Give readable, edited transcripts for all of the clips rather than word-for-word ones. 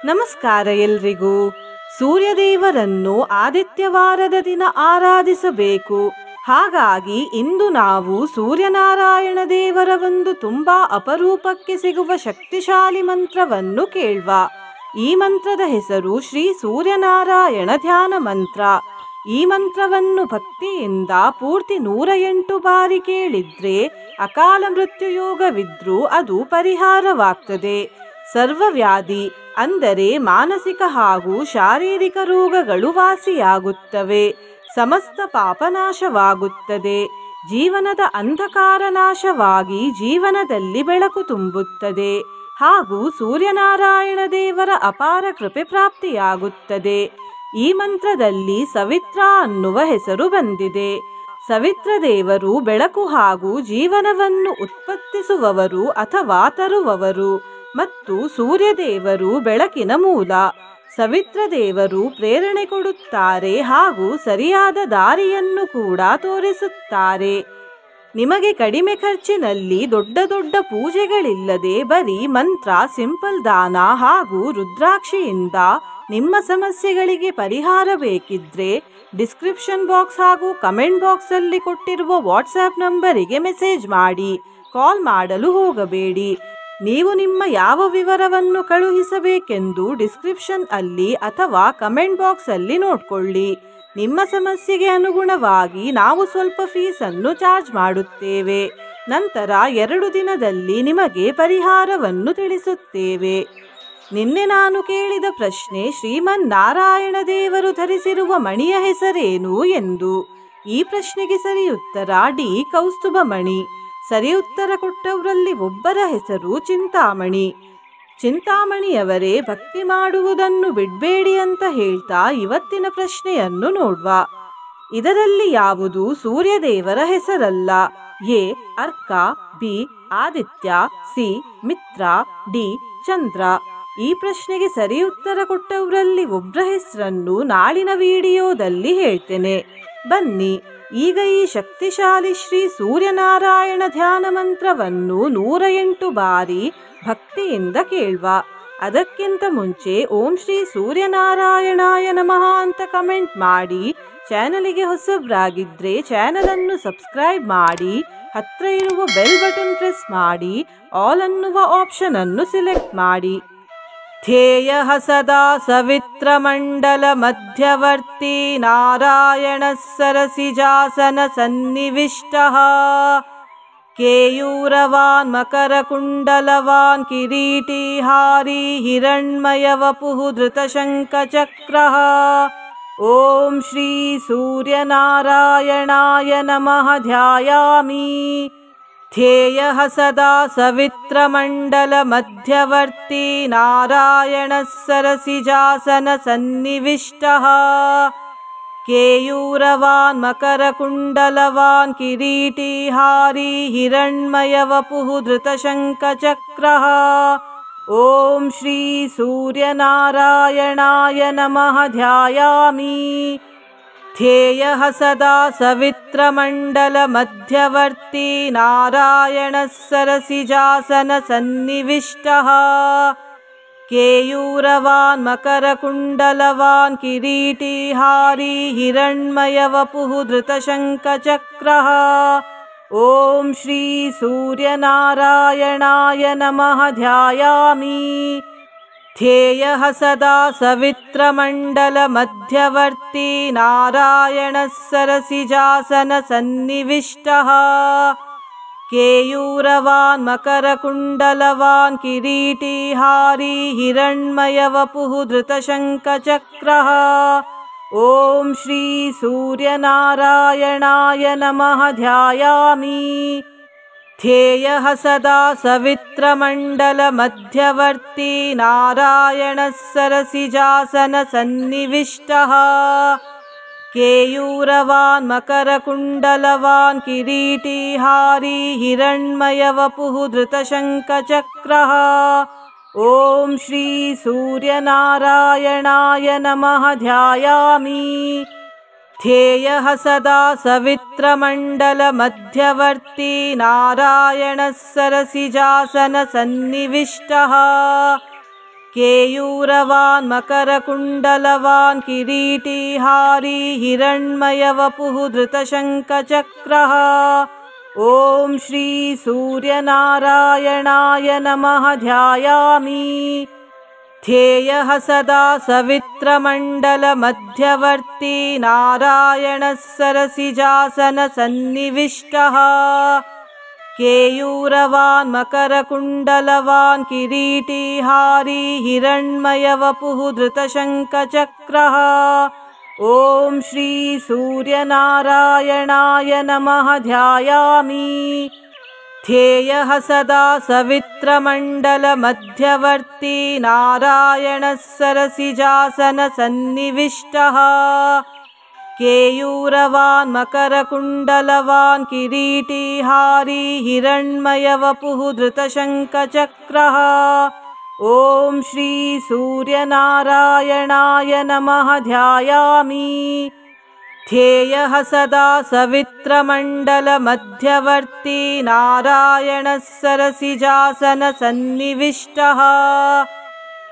ನಮಸ್ಕಾರ ಎಲ್ರಿಗೂ. ಸೂರ್ಯದೇವರನ್ನು ಆದಿತ್ಯವಾರದ ದಿನ ಆರಾಧಿಸಬೇಕು. ಹಾಗಾಗಿ ಇಂದು ನಾವು ಸೂರ್ಯನಾರಾಯಣ ದೇವರ ಒಂದು ತುಂಬಾ ಅಪರೂಪಕ್ಕೆ ಸಿಗುವ ಶಕ್ತಿಶಾಲಿ ಮಂತ್ರವನ್ನು ಕೇಳುವ. ಈ ಮಂತ್ರದ ಹೆಸರು ಶ್ರೀ ಸೂರ್ಯನಾರಾಯಣ ಧ್ಯಾನ ಮಂತ್ರ. ಈ ಮಂತ್ರವನ್ನು ಭಕ್ತಿಯಿಂದ ಪೂರ್ತಿ 108 ಬಾರಿ ಕೇಳಿದ್ರೆ ಅಕಾಲ ಮೃತ್ಯುಯೋಗವಿದ್ರೂ ಅದು ಪರಿಹಾರವಾಗ್ತದೆ. ಸರ್ವವ್ಯಾಧಿ ಅಂದರೆ ಮಾನಸಿಕ ಹಾಗೂ ಶಾರೀರಿಕ ರೋಗಗಳು ವಾಸಿಯಾಗುತ್ತವೆ. ಸಮಸ್ತ ಪಾಪನಾಶವಾಗುತ್ತದೆ. ಜೀವನದ ಅಂಧಕಾರ ನಾಶವಾಗಿ ಜೀವನದಲ್ಲಿ ಬೆಳಕು ತುಂಬುತ್ತದೆ ಹಾಗೂ ಸೂರ್ಯನಾರಾಯಣ ದೇವರ ಅಪಾರ ಕೃಪೆ ಪ್ರಾಪ್ತಿಯಾಗುತ್ತದೆ. ಈ ಮಂತ್ರದಲ್ಲಿ ಸವಿತ್ರ ಅನ್ನುವ ಹೆಸರು ಬಂದಿದೆ. ಸವಿತ್ರ ದೇವರು ಬೆಳಕು ಹಾಗೂ ಜೀವನವನ್ನು ಉತ್ಪತ್ತಿಸುವವರು ಅಥವಾ ತರುವವರು ಮತ್ತು ಸೂರ್ಯದೇವರು ಬೆಳಕಿನ ಮೂಲ. ಸವಿತ್ರ ದೇವರು ಪ್ರೇರಣೆ ಕೊಡುತ್ತಾರೆ ಹಾಗೂ ಸರಿಯಾದ ದಾರಿಯನ್ನು ಕೂಡ ತೋರಿಸುತ್ತಾರೆ. ನಿಮಗೆ ಕಡಿಮೆ ಖರ್ಚಿನಲ್ಲಿ ದೊಡ್ಡ ದೊಡ್ಡ ಪೂಜೆಗಳಿಲ್ಲದೆ ಬರೀ ಮಂತ್ರ, ಸಿಂಪಲ್ ದಾನ ಹಾಗೂ ರುದ್ರಾಕ್ಷಿಯಿಂದ ನಿಮ್ಮ ಸಮಸ್ಯೆಗಳಿಗೆ ಪರಿಹಾರ ಬೇಕಿದ್ರೆ ಡಿಸ್ಕ್ರಿಪ್ಷನ್ ಬಾಕ್ಸ್ ಹಾಗೂ ಕಮೆಂಟ್ ಬಾಕ್ಸ್ ಅಲ್ಲಿ ಕೊಟ್ಟಿರುವ ವಾಟ್ಸ್ಆ್ಯಪ್ ನಂಬರಿಗೆ ಮೆಸೇಜ್ ಮಾಡಿ. ಕಾಲ್ ಮಾಡಲು ಹೋಗಬೇಡಿ. ನೀವು ನಿಮ್ಮ ಯಾವ ವಿವರವನ್ನು ಕಳುಹಿಸಬೇಕೆಂದು ಡಿಸ್ಕ್ರಿಪ್ಷನ್ ಅಲ್ಲಿ ಅಥವಾ ಕಮೆಂಟ್ ಬಾಕ್ಸ್ ಅಲ್ಲಿ ನೋಡ್ಕೊಳ್ಳಿ. ನಿಮ್ಮ ಸಮಸ್ಯೆಗೆ ಅನುಗುಣವಾಗಿ ನಾವು ಸ್ವಲ್ಪ ಫೀಸನ್ನು ಚಾರ್ಜ್ ಮಾಡುತ್ತೇವೆ. ನಂತರ 2 ದಿನದಲ್ಲಿ ನಿಮಗೆ ಪರಿಹಾರವನ್ನು ತಿಳಿಸುತ್ತೇವೆ. ನಿನ್ನೆ ನಾನು ಕೇಳಿದ ಪ್ರಶ್ನೆ ಶ್ರೀಮನ್ನಾರಾಯಣ ದೇವರು ಧರಿಸಿರುವ ಮಣಿಯ ಹೆಸರೇನು ಎಂದು. ಈ ಪ್ರಶ್ನೆಗೆ ಸರಿ ಉತ್ತರ ಡಿ. ಕೌಸ್ತುಭ ಮಣಿ. ಸರಿ ಉತ್ತರ ಕೊಟ್ಟವರಲ್ಲಿ ಒಬ್ಬರ ಹೆಸರು ಚಿಂತಾಮಣಿ. ಚಿಂತಾಮಣಿಯವರೇ, ಭಕ್ತಿ ಮಾಡುವುದನ್ನು ಬಿಡಬೇಡಿ ಅಂತ ಹೇಳ್ತಾ ಇವತ್ತಿನ ಪ್ರಶ್ನೆಯನ್ನು ನೋಡುವ. ಇದರಲ್ಲಿ ಯಾವುದು ಸೂರ್ಯದೇವರ ಹೆಸರಲ್ಲ. A. Arka, B. Aditya, C. Mitra, D. Chandra. ಈ ಪ್ರಶ್ನೆಗೆ ಸರಿ ಉತ್ತರ ಕೊಟ್ಟವರಲ್ಲಿ ಒಬ್ಬರ ಹೆಸರನ್ನು ನಾಳಿನ ವಿಡಿಯೋದಲ್ಲಿ ಹೇಳ್ತೇನೆ. ಬನ್ನಿ ಈಗ ಈ ಶಕ್ತಿಶಾಲಿ ಶ್ರೀ ಸೂರ್ಯನಾರಾಯಣ ಧ್ಯಾನ ಮಂತ್ರವನ್ನು 108 ಬಾರಿ ಭಕ್ತಿಯಿಂದ ಕೇಳುವ. ಅದಕ್ಕಿಂತ ಮುಂಚೆ ಓಂ ಶ್ರೀ ಸೂರ್ಯನಾರಾಯಣಾಯ ನಮಃ ಅಂತ ಕಮೆಂಟ್ ಮಾಡಿ. ಚಾನಲಿಗೆ ಹೊಸಬ್ರಾಗಿದ್ರೆ ಚಾನಲ್ ಅನ್ನು ಸಬ್ಸ್ಕ್ರೈಬ್ ಮಾಡಿ. ಹತ್ರ ಇರುವ ಬೆಲ್ ಬಟನ್ ಪ್ರೆಸ್ ಮಾಡಿ. ಆಲ್ ಅನ್ನುವ ಆಪ್ಷನ್ ಅನ್ನು ಸಿಲೆಕ್ಟ್ ಮಾಡಿ. ಧ್ಯೇಯಃ ಸದಾ ಸವಿತ್ರ ಮಂಡಲ ಮಧ್ಯವರ್ತಿ ನಾರಾಯಣಃ ಸರಸಿಜಾಸನ ಸನ್ನಿವಿಷ್ಟಃ ಕೇಯೂರವಾನ್ ಮಕರ ಕುಂಡಲವಾನ್ ಕಿರೀಟಿಹಾರಿ ಹಿರಣ್ಮಯ ವಪುಃ ಧೃತಶಂಖಚಕ್ರಃ. ಓಂ ಶ್ರೀ ಸೂರ್ಯನಾರಾಯಣಾಯ ನಮಃ ಧ್ಯಾಯಾಮಿ. ಧ್ಯೇಯಃ ಸದಾ ಸವಿತ್ರ ಮಂಡಲ ಮಧ್ಯವರ್ತಿ ನಾರಾಯಣಃ ಸರಸಿಜಾಸನ ಸನ್ನಿವಿಷ್ಟಃ ಕೇಯೂರವಾನ್ ಮಕರ ಕುಂಡಲವಾನ್ ಕಿರೀಟಿಹಾರಿ ಹಿರಣ್ಮಯ ವಪುಃ ಧೃತಶಂಖಚಕ್ರಃ. ಓಂ ಶ್ರೀ ಸೂರ್ಯನಾರಾಯಣಾಯ ನಮಃ ಧ್ಯಾಯಾಮಿ. ಧ್ಯೇಯಃ ಸದಾ ಸವಿತ್ರ ಮಂಡಲ ಮಧ್ಯವರ್ತಿ ನಾರಾಯಣಃ ಸರಸಿಜಾಸನ ಸನ್ನಿವಿಷ್ಟಃ ಕೇಯೂರವಾನ್ ಮಕರ ಕುಂಡಲವಾನ್ ಕಿರೀಟಿಹಾರಿ ಹಿರಣ್ಮಯ ವಪುಃ ಧೃತಶಂಖಚಕ್ರಃ. ಓಂ ಶ್ರೀ ಸೂರ್ಯನಾರಾಯಣಾಯ ನಮಃ ಧ್ಯಾಯಾಮಿ. ಧ್ಯೇಯಃ ಸದಾ ಸವಿತ್ರ ಮಂಡಲ ಮಧ್ಯವರ್ತಿ ನಾರಾಯಣಃ ಸರಸಿಜಾಸನ ಸನ್ನಿವಿಷ್ಟಃ ಕೇಯೂರವಾನ್ ಮಕರ ಕುಂಡಲವಾನ್ ಕಿರೀಟಿಹಾರಿ ಹಿರಣ್ಮಯ ವಪುಃ ಧೃತಶಂಖಚಕ್ರಃ. ಓಂ ಶ್ರೀ ಸೂರ್ಯನಾರಾಯಣಾಯ ನಮಃ ಧ್ಯಾಯಾಮಿ. ಧ್ಯೇಯಃ ಸದಾ ಸವಿತ್ರ ಮಂಡಲ ಮಧ್ಯವರ್ತಿ ನಾರಾಯಣಃ ಸರಸಿಜಾಸನ ಸನ್ನಿವಿಷ್ಟಃ ಕೇಯೂರವಾನ್ ಮಕರ ಕುಂಡಲವಾನ್ ಕಿರೀಟಿಹಾರಿ ಹಿರಣ್ಮಯ ವಪುಃ ಧೃತಶಂಖಚಕ್ರಃ. ಓಂ ಶ್ರೀ ಸೂರ್ಯನಾರಾಯಣಾಯ ನಮಃ ಧ್ಯಾಯಾಮಿ. ಧ್ಯೇಯಃ ಸದಾ ಸವಿತ್ರ ಮಂಡಲ ಮಧ್ಯವರ್ತಿ ನಾರಾಯಣಃ ಸರಸಿಜಾಸನ ಸನ್ನಿವಿಷ್ಟಃ केयूरवान् मकरकुण्डलवान् किरीटिहारी हिरण्मयवपुः धृतशङ्खचक्रः। ॐ श्री सूर्यनारायणाय नमः ध्यायामि। ध्येयः सदा सवित्रमण्डलमध्यवर्ती नारायणः सरसिजासनसन्निविष्टः। केयूरवान् मकरकुण्डलवान् किरीटिहारी हिरण्मयवपुः धृतशङ्खचक्रः। ॐ श्री सूर्यनारायणाय नमः ध्यायामि। ध्येयः सदा सवित्रमण्डलमध्यवर्ती नारायणः सरसिजासनसन्निविष्टः। केयूरवान् मकरकुण्डलवान् किरीटिहारी हिरण्मयवपुः धृतशङ्खचक्रः। ॐ श्री सूर्यनारायणाय नमः ध्यायामि। ध्येयः सदा सवित्रमण्डलमध्यवर्ती नारायणः सरसिजासनसन्निविष्टः।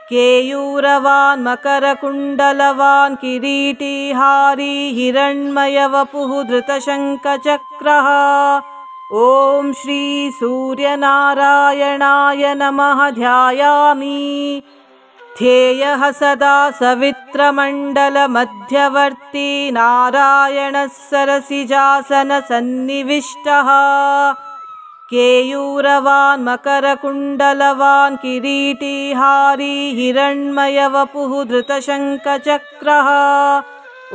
केयूरवान् मकरकुण्डलवान् किरीटिहारी हिरण्मयवपुः धृतशङ्खचक्रः। ॐ श्री सूर्यनारायणाय नमः ध्यायामि। ध्येयः सदा सवित्रमण्डलमध्यवर्ती नारायणः सरसिजासनसन्निविष्टः। केयूरवान् मकरकुण्डलवान् किरीटिहारी हिरण्मयवपुः धृतशङ्खचक्रः।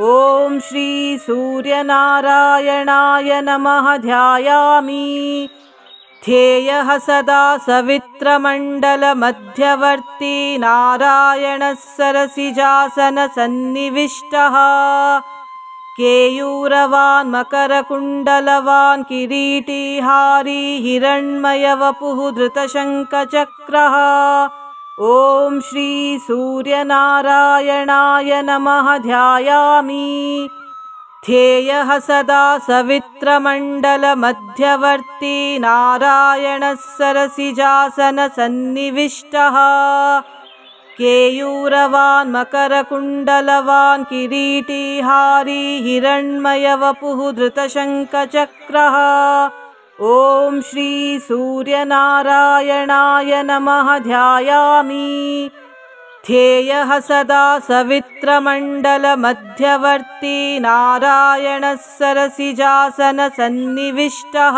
ॐ श्री सूर्यनारायणाय नमः ध्यायामि। ध्येयः सदा सवित्रमण्डलमध्यवर्ती नारायणः सरसिजासनसन्निविष्टः। केयूरवान् मकरकुण्डलवान् किरीटिहारी हिरण्मयवपुः धृतशङ्खचक्रः। ॐ श्री सूर्यनारायणाय नमः ध्यायामि। ध्येयः सदा सवित्रमण्डलमध्यवर्ती नारायणः सरसिजासनसन्निविष्टः। केयूरवान् मकरकुण्डलवान् किरीटिहारी हिरण्मयवपुः धृतशङ्खचक्रः। ॐ श्री सूर्यनारायणाय नमः ध्यायामि। ध्येयः सदा सवित्रमण्डलमध्यवर्ती नारायणः सरसिजासनसन्निविष्टः।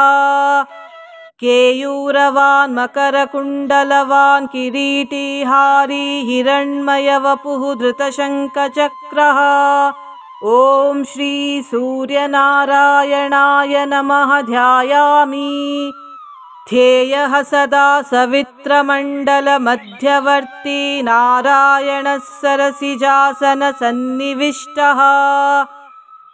केयूरवान् मकरकुण्डलवान् किरीटिहारी हिरण्मयवपुः धृतशङ्खचक्रः। ॐ श्री सूर्यनारायणाय नमः ध्यायामि। ध्येयः सदा सवित्रमण्डलमध्यवर्ती नारायणः सरसिजासनसन्निविष्टः।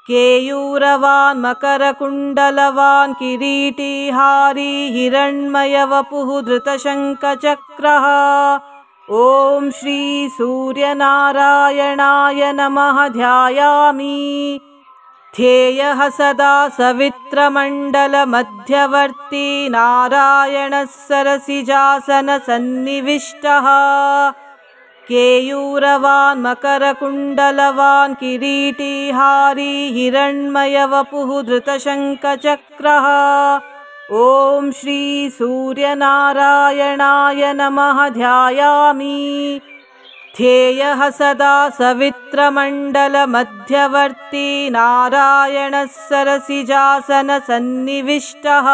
केयूरवान् मकरकुण्डलवान् किरीटिहारी हिरण्मयवपुः धृतशङ्खचक्रः। ॐ श्री सूर्यनारायणाय नमः ध्यायामि। ध्येयः सदा सवित्रमण्डलमध्यवर्ती नारायणः सरसिजासनसन्निविष्टः। केयूरवान् मकरकुण्डलवान् किरीटिहारी हिरण्मयवपुः धृतशङ्खचक्रः। ॐ श्री सूर्यनारायणाय नमः ध्यायामि। ध्येयः सदा सवित्रमण्डलमध्यवर्ती नारायणः सरसिजासनसन्निविष्टः।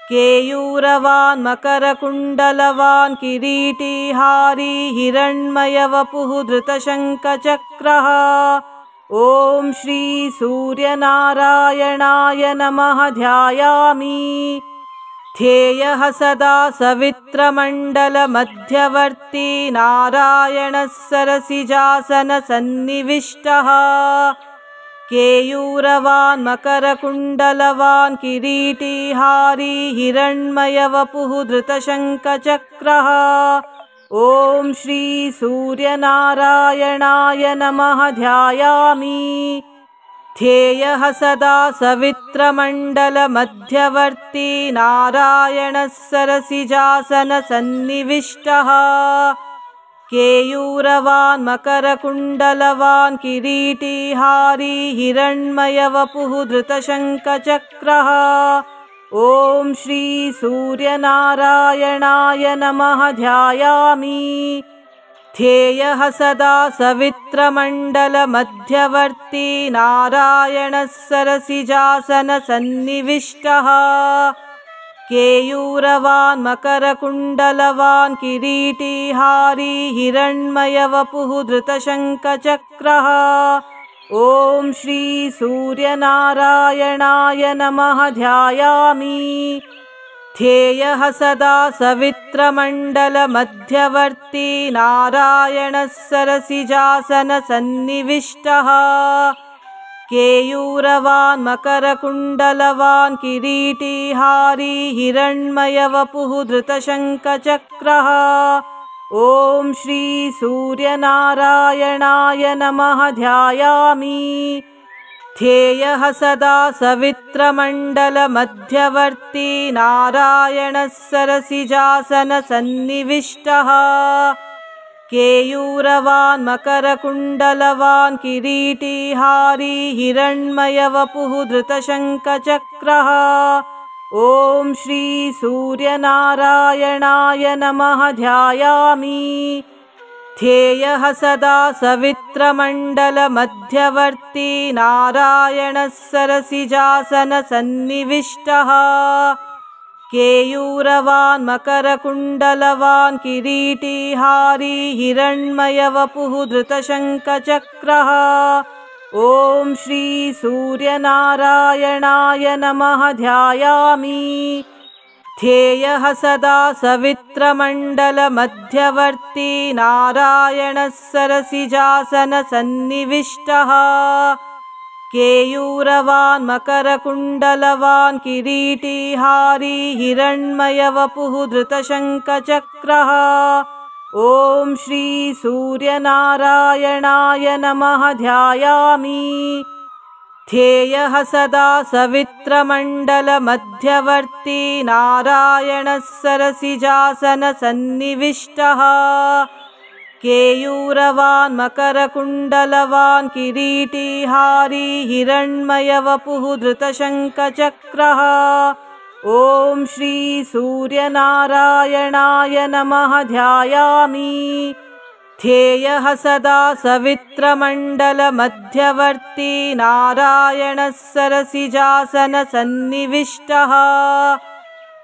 केयूरवान् मकरकुण्डलवान् किरीटिहारी हिरण्मयवपुः धृतशङ्खचक्रः। ॐ श्री सूर्यनारायणाय नमः ध्यायामि। ध्येयः सदा सवित्रमण्डलमध्यवर्ती नारायणः सरसिजासनसन्निविष्टः। केयूरवान् मकरकुण्डलवान् किरीटिहारी हिरण्मयवपुः धृतशङ्खचक्रः। ॐ श्री सूर्यनारायणाय नमः ध्यायामि। ध्येयः सदा सवित्रमण्डलमध्यवर्ती नारायणः सरसिजासनसन्निविष्टः। केयूरवान् मकरकुण्डलवान् किरीटिहारी हिरण्मयवपुः धृतशङ्खचक्रः। ॐ श्री सूर्यनारायणाय नमः ध्यायामि। ध्येयः सदा सवित्रमण्डलमध्यवर्ती नारायणः सरसिजासनसन्निविष्टः। केयूरवान् मकरकुण्डलवान् किरीटिहारी हिरण्मयवपुः धृतशङ्खचक्रः। ॐ श्री सूर्यनारायणाय नमः ध्यायामि। ध्येयः सदा सवित्रमण्डलमध्यवर्ती नारायणः सरसिजासनसन्निविष्टः। केयूरवान् मकरकुण्डलवान् किरीटिहारी हिरण्मयवपुः धृतशङ्खचक्रः। ॐ श्री सूर्यनारायणाय नमः ध्यायामि। ध्येयः सदा सवित्रमण्डलमध्यवर्ती नारायणः सरसिजासनसन्निविष्टः। केयूरवान् मकरकुण्डलवान् किरीटिहारी हिरण्मयवपुः धृतशङ्खचक्रः। ॐ श्री सूर्यनारायणाय नमः ध्यायामि। ध्येयः सदा सवित्रमण्डलमध्यवर्ती नारायणः सरसिजासनसन्निविष्टः। केयूरवान् मकरकुण्डलवान् किरीटिहारी हिरण्मयवपुः धृतशङ्खचक्रः। ॐ श्री सूर्यनारायणाय नमः ध्यायामि। ध्येयः सदा सवित्रमण्डलमध्यवर्ती नारायणः सरसिजासनसन्निविष्टः। केयूरवान् मकरकुण्डलवान् किरीटिहारी हिरण्मयवपुः धृतशङ्खचक्रः। ॐ श्री सूर्यनारायणाय नमः ध्यायामि। ध्येयः सदा सवित्रमण्डलमध्यवर्ती नारायणः सरसिजासनसन्निविष्टः। केयूरवान् मकरकुण्डलवान् किरीटिहारी हिरण्मयवपुः धृतशङ्खचक्रः। ॐ श्री सूर्यनारायणाय नमः ध्यायामि। ध्येयः सदा सवित्रमण्डलमध्यवर्ती नारायणः सरसिजासनसन्निविष्टः।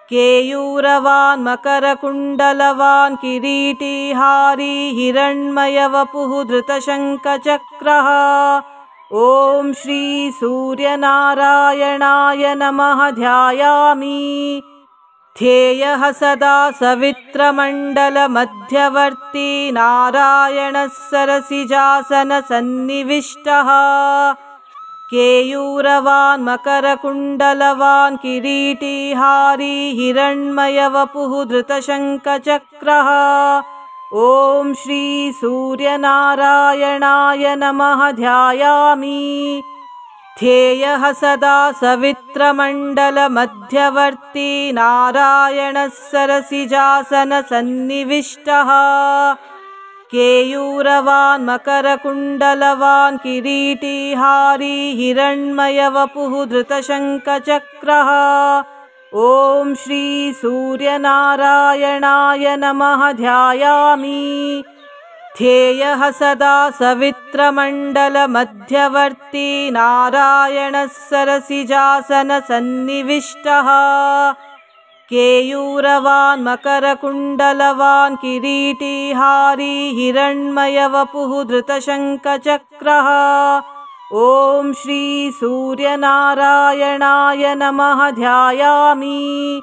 केयूरवान् मकरकुण्डलवान् किरीटिहारी हिरण्मयवपुः धृतशङ्खचक्रः। ॐ श्री सूर्यनारायणाय नमः ध्यायामि। ध्येयः सदा सवित्रमण्डलमध्यवर्ती नारायणः सरसिजासनसन्निविष्टः। केयूरवान् मकरकुण्डलवान् किरीटिहारी हिरण्मयवपुः धृतशङ्खचक्रः। ॐ श्री सूर्यनारायणाय नमः ध्यायामि। ध्येयः सदा सवित्रमण्डलमध्यवर्ती नारायणः सरसिजासनसन्निविष्टः। केयूरवान् मकरकुण्डलवान् किरीटिहारी हिरण्मयवपुः धृतशङ्खचक्रः। ॐ श्री सूर्यनारायणाय नमः ध्यायामि। ध्येयः सदा सवित्रमण्डलमध्यवर्ती नारायणः सरसिजासनसन्निविष्टः। केयूरवान् मकरकुण्डलवान् किरीटिहारी हिरण्मयवपुः धृतशङ्खचक्रः। ॐ श्री सूर्यनारायणाय नमः ध्यायामि।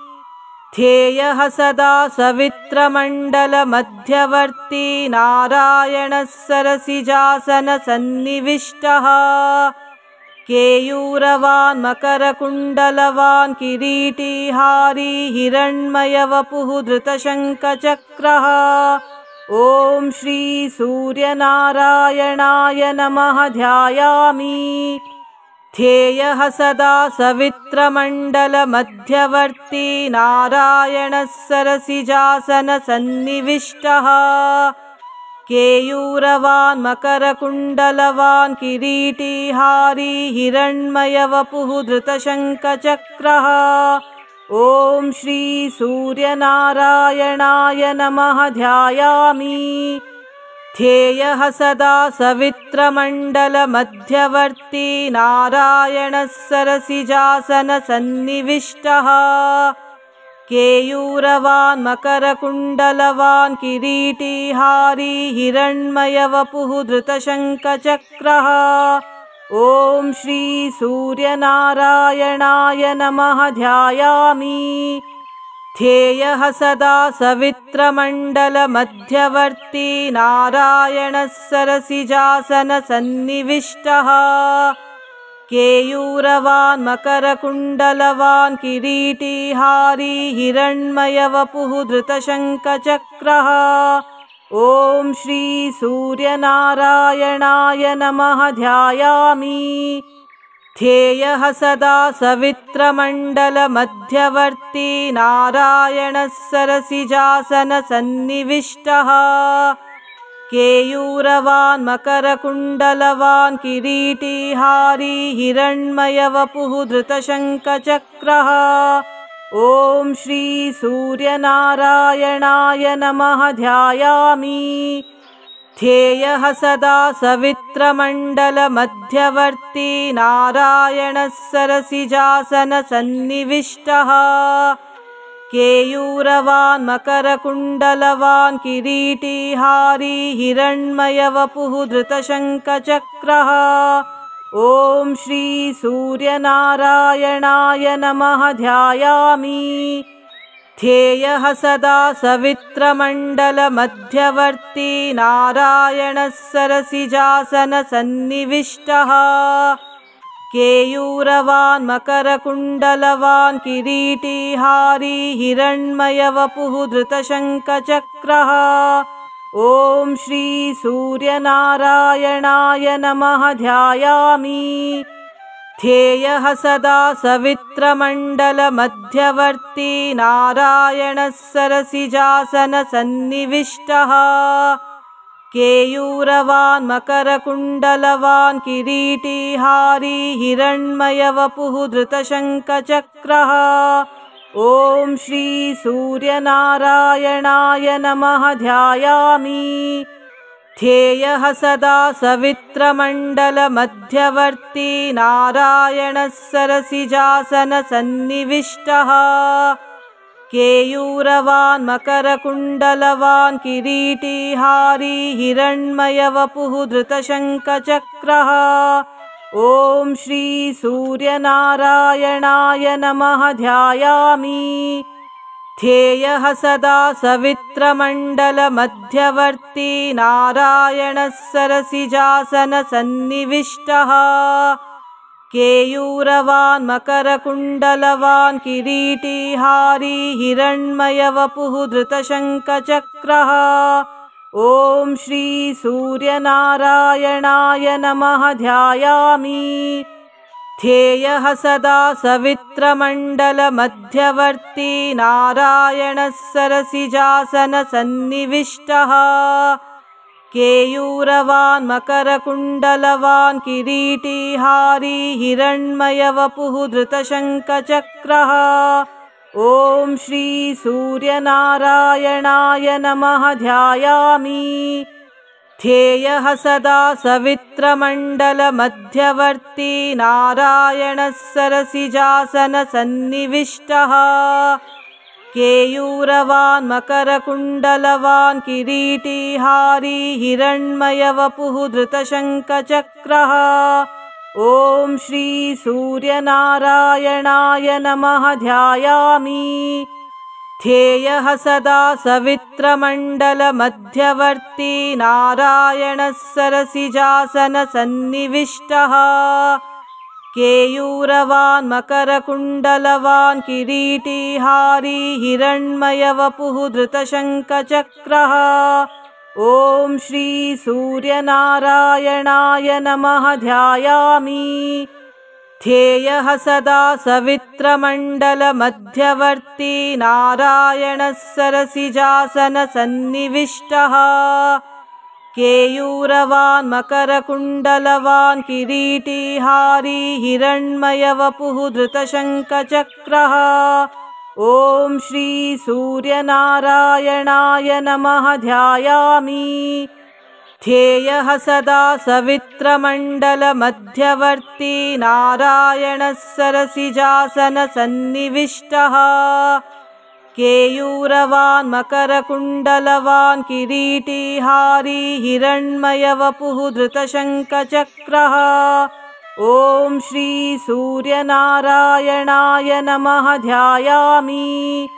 ध्येयः सदा सवित्रमण्डलमध्यवर्ती नारायणः सरसिजासनसन्निविष्टः। केयूरवान् मकरकुण्डलवान् किरीटिहारी हिरण्मयवपुः धृतशङ्खचक्रः। ॐ श्री सूर्यनारायणाय नमः ध्यायामि। ध्येयः सदा सवित्रमण्डलमध्यवर्ती नारायणः सरसिजासनसन्निविष्टः। केयूरवान् मकरकुण्डलवान् किरीटिहारी हिरण्मयवपुः धृतशङ्खचक्रः। ॐ श्री सूर्यनारायणाय नमः ध्यायामि। ध्येयः सदा सवित्रमण्डलमध्यवर्ती नारायणः सरसिजासनसन्निविष्टः। केयूरवान् मकरकुण्डलवान् किरीटिहारी हिरण्मयवपुः धृतशङ्खचक्रः। ॐ श्री सूर्यनारायणाय नमः ध्यायामि। ध्येयः सदा सवित्रमण्डलमध्यवर्ती नारायणः सरसिजासनसन्निविष्टः। केयूरवान् मकरकुण्डलवान् किरीटिहारी हिरण्मयवपुः धृतशङ्खचक्रः। ॐ श्री सूर्यनारायणाय नमः ध्यायामि। ध्येयः सदा सवित्रमण्डलमध्यवर्ती नारायणः सरसिजासनसन्निविष्टः। केयूरवान् मकरकुण्डलवान् किरीटिहारी हिरण्मयवपुः धृतशङ्खचक्रः। ॐ श्री सूर्यनारायणाय नमः ध्यायामि। ध्येयः सदा सवित्रमण्डलमध्यवर्ती नारायणः सरसिजासनसन्निविष्टः। केयूरवान् मकरकुण्डलवान् किरीटिहारी हिरण्मयवपुः धृतशङ्खचक्रः। ॐ श्री सूर्यनारायणाय नमः ध्यायामि। ध्येयः सदा सवित्रमण्डलमध्यवर्ती नारायणः सरसिजासनसन्निविष्टः। केयूरवान् मकरकुण्डलवान् किरीटिहारी हिरण्मयवपुः धृतशङ्खचक्रः। ॐ श्री सूर्यनारायणाय नमः ध्यायामि। ध्येयः सदा सवित्रमण्डलमध्यवर्ती नारायणः सरसिजासनसन्निविष्टः। केयूरवान् मकरकुण्डलवान् किरीटिहारी हिरण्मयवपुः धृतशङ्खचक्रः। ॐ श्री सूर्यनारायणाय नमः ध्यायामि। ध्येयः सदा सवित्रमण्डलमध्यवर्ती नारायणः सरसिजासनसन्निविष्टः। केयूरवान् मकरकुण्डलवान् किरीटिहारी हिरण्मयवपुः धृतशङ्खचक्रः। ॐ श्री सूर्यनारायणाय नमः ध्यायामि। ध्येयः सदा सवित्रमण्डलमध्यवर्ती नारायणः सरसिजासनसन्निविष्टः। केयूरवान् मकरकुण्डलवान् किरीटिहारी हिरण्मयवपुः धृतशङ्खचक्रः। ॐ श्री सूर्यनारायणाय नमः ध्यायामि। ध्येयः सदा सवित्रमण्डलमध्यवर्ती नारायणः सरसिजासनसन्निविष्टः। केयूरवान् मकरकुण्डलवान् किरीटिहारी हिरण्मयवपुः धृतशङ्खचक्रः। ॐ श्री सूर्यनारायणाय नमः ध्यायामि। ध्येयः सदा सवित्रमण्डलमध्यवर्ती नारायणः सरसिजासनसन्निविष्टः। केयूरवान् मकरकुण्डलवान् किरीटिहारी हिरण्मयवपुः धृतशङ्खचक्रः। ॐ श्री सूर्यनारायणाय नमः ध्यायामि। ध्येयः सदा सवित्रमण्डलमध्यवर्ती नारायणः सरसिजासनसन्निविष्टः। केयूरवान् मकरकुण्डलवान् किरीटिहारी हिरण्मयवपुः धृतशङ्खचक्रः। ॐ श्री सूर्यनारायणाय नमः ध्यायामि। ध्येयः सदा सवित्रमण्डलमध्यवर्ती नारायणः सरसिजासनसन्निविष्टः। केयूरवान् मकरकुण्डलवान् किरीटिहारी हिरण्मयवपुः धृतशङ्खचक्रः। ॐ श्री सूर्यनारायणाय नमः ध्यायामि। ध्येयः सदा सवित्रमण्डलमध्यवर्ती नारायणः सरसिजासनसन्निविष्टः। केयूरवान् मकरकुण्डलवान् किरीटिहारी हिरण्मयवपुः धृतशङ्खचक्रः। ॐ श्री सूर्यनारायणाय नमः ध्यायामि।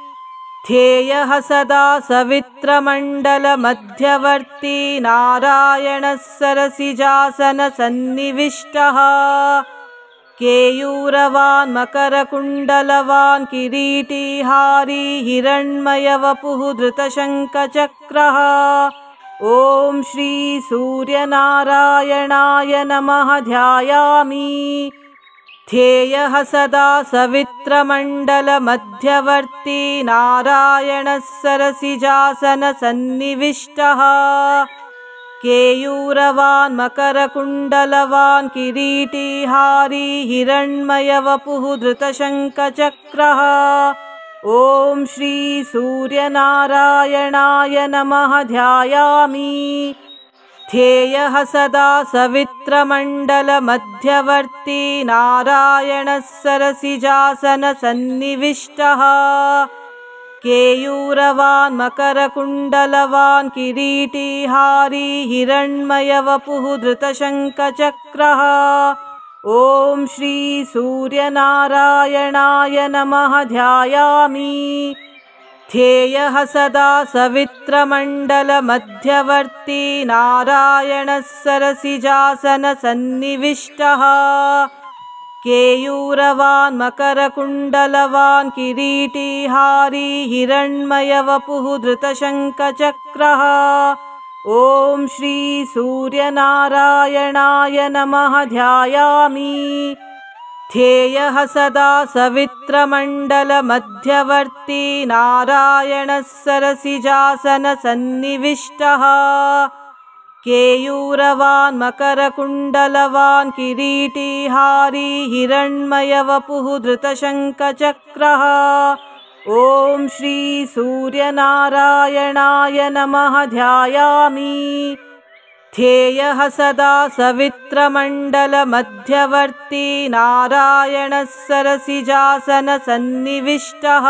ध्येयः सदा सवित्रमण्डलमध्यवर्ती नारायणः सरसिजासनसन्निविष्टः। केयूरवान् मकरकुण्डलवान् किरीटिहारी हिरण्मयवपुः धृतशङ्खचक्रः। ॐ श्री सूर्यनारायणाय नमः ध्यायामि। ध्येयः सदा सवित्रमण्डलमध्यवर्ती नारायणः सरसिजासनसन्निविष्टः। केयूरवान् मकरकुण्डलवान् किरीटिहारी हिरण्मयवपुः धृतशङ्खचक्रः। ॐ श्री सूर्यनारायणाय नमः ध्यायामि। ध्येयः सदा सवित्रमण्डलमध्यवर्ती नारायणः सरसिजासनसन्निविष्टः। केयूरवान् मकरकुण्डलवान् किरीटिहारी हिरण्मयवपुः धृतशङ्खचक्रः। ॐ श्री सूर्यनारायणाय नमः ध्यायामि। ध्येयः सदा सवित्रमण्डलमध्यवर्ती नारायणः सरसिजासनसन्निविष्टः। केयूरवान् मकरकुण्डलवान् किरीटिहारी हिरण्मयवपुः धृतशङ्खचक्रः। ॐ श्री सूर्यनारायणाय नमः ध्यायामि। ध्येयः सदा सवित्रमण्डलमध्यवर्ती नारायणः सरसिजासनसन्निविष्टः। केयूरवान् मकरकुण्डलवान् किरीटिहारी हिरण्मयवपुः धृतशङ्खचक्रः। ॐ श्री सूर्यनारायणाय नमः ध्यायामि। ध्येयः सदा सवित्रमण्डलमध्यवर्ती नारायणः सरसिजासनसन्निविष्टः।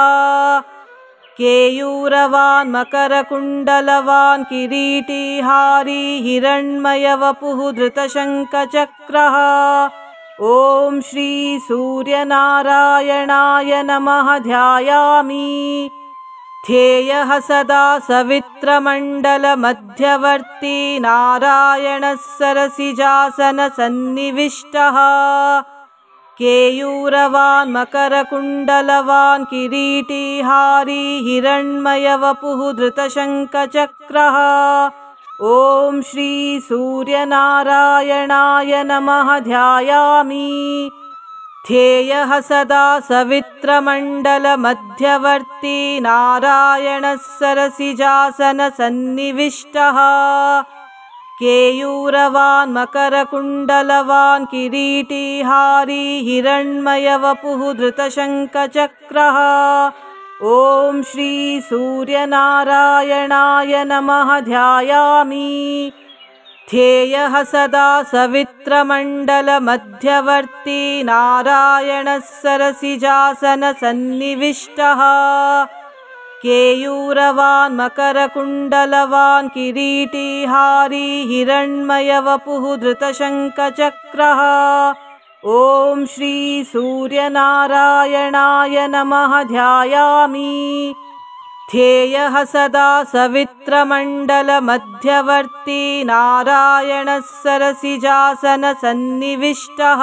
केयूरवान् मकरकुण्डलवान् किरीटिहारी हिरण्मयवपुः धृतशङ्खचक्रः। ॐ श्री सूर्यनारायणाय नमः ध्यायामि। ध्येयः सदा सवित्रमण्डलमध्यवर्ती नारायणः सरसिजासनसन्निविष्टः। केयूरवान् मकरकुण्डलवान् किरीटिहारी हिरण्मयवपुः धृतशङ्खचक्रः। ॐ श्री सूर्यनारायणाय नमः ध्यायामि। ध्येयः सदा सवित्रमण्डलमध्यवर्ती नारायणः सरसिजासनसन्निविष्टः। केयूरवान् मकरकुण्डलवान् किरीटिहारी हिरण्मयवपुः धृतशङ्खचक्रः। ॐ श्री सूर्यनारायणाय नमः ध्यायामि। ध्येयः सदा सवित्रमण्डलमध्यवर्ती नारायणः सरसिजासनसन्निविष्टः। केयूरवान् मकरकुण्डलवान् किरीटिहारी हिरण्मयवपुः धृतशङ्खचक्रः। ॐ श्री सूर्यनारायणाय नमः ध्यायामि। ध्येयः सदा सवित्रमण्डलमध्यवर्ती नारायणः सरसिजासनसन्निविष्टः।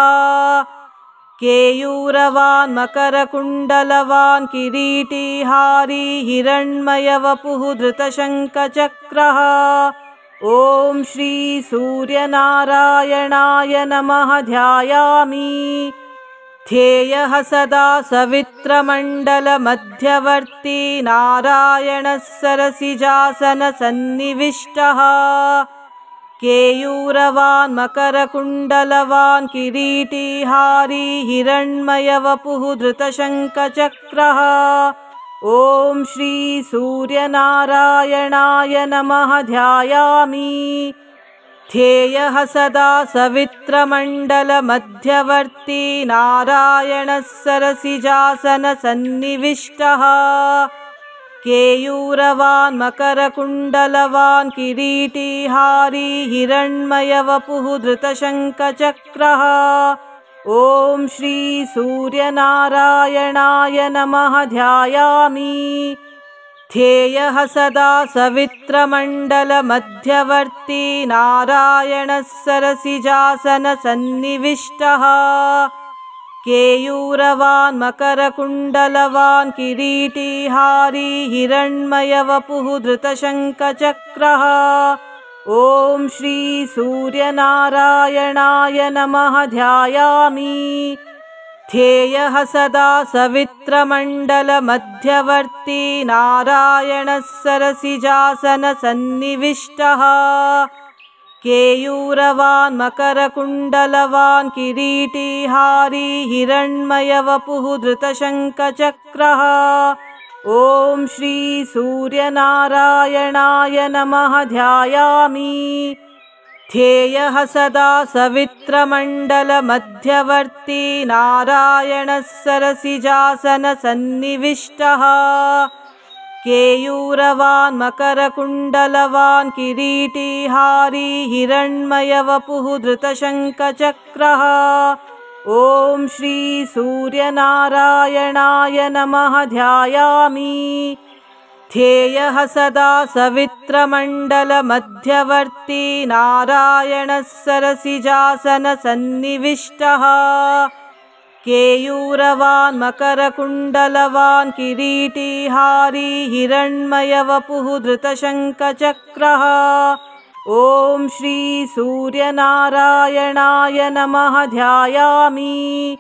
केयूरवान् मकरकुण्डलवान् किरीटिहारी हिरण्मयवपुः धृतशङ्खचक्रः। ॐ श्री सूर्यनारायणाय नमः ध्यायामि। ध्येयः सदा सवित्रमण्डलमध्यवर्ती नारायणः सरसिजासनसन्निविष्टः। केयूरवान् मकरकुण्डलवान् किरीटिहारी हिरण्मयवपुः धृतशङ्खचक्रः। ॐ श्री सूर्यनारायणाय नमः ध्यायामि। ध्येयः सदा सवित्रमण्डलमध्यवर्ती नारायणः सरसिजासनसन्निविष्टः। केयूरवान् मकरकुण्डलवान् किरीटिहारी हिरण्मयवपुः धृतशङ्खचक्रः। ॐ श्री सूर्यनारायणाय नमः ध्यायामि। ध्येयः सदा सवित्रमण्डलमध्यवर्ती नारायणः सरसिजासनसन्निविष्टः। केयूरवान् मकरकुण्डलवान् किरीटिहारी हिरण्मयवपुः धृतशङ्खचक्रः। ॐ श्री सूर्यनारायणाय नमः ध्यायामि। ध्येयः सदा सवित्रमण्डलमध्यवर्ती नारायणः सरसिजासनसन्निविष्टः। केयूरवान् मकरकुण्डलवान् किरीटिहारी हिरण्मयवपुः धृतशङ्खचक्रः। ॐ श्री सूर्यनारायणाय नमः ध्यायामि। ध्येयः सदा सवित्रमण्डलमध्यवर्ती नारायणः सरसिजासनसन्निविष्टः। केयूरवान् मकरकुण्डलवान् किरीटिहारी हिरण्मयवपुः धृतशङ्खचक्रः। ॐ श्री सूर्यनारायणाय नमः ध्यायामि। ध्येयः सदा सवित्रमण्डलमध्यवर्ती नारायणः सरसिजासनसन्निविष्टः। केयूरवान् मकरकुण्डलवान् किरीटिहारी हिरण्मयवपुः धृतशङ्खचक्रः। ॐ श्री सूर्यनारायणाय नमः ध्यायामि।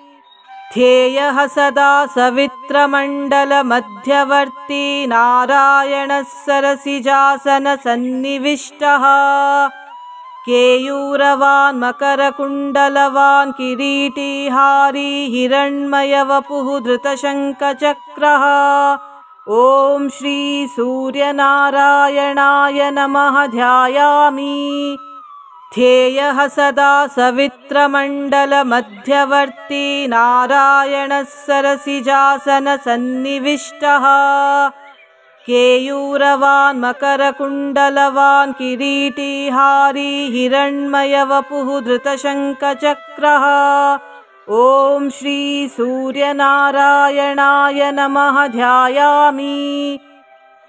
ध्येयः सदा सवित्रमण्डलमध्यवर्ती नारायणः सरसिजासनसन्निविष्टः। केयूरवान् मकरकुण्डलवान् किरीटिहारी हिरण्मयवपुः धृतशङ्खचक्रः। ॐ श्री सूर्यनारायणाय नमः ध्यायामि। ध्येयः सदा सवित्रमण्डलमध्यवर्ती नारायणः सरसिजासनसन्निविष्टः। केयूरवान् मकरकुण्डलवान् किरीटिहारी हिरण्मयवपुः धृतशङ्खचक्रः। ॐ श्री सूर्यनारायणाय नमः ध्यायामि।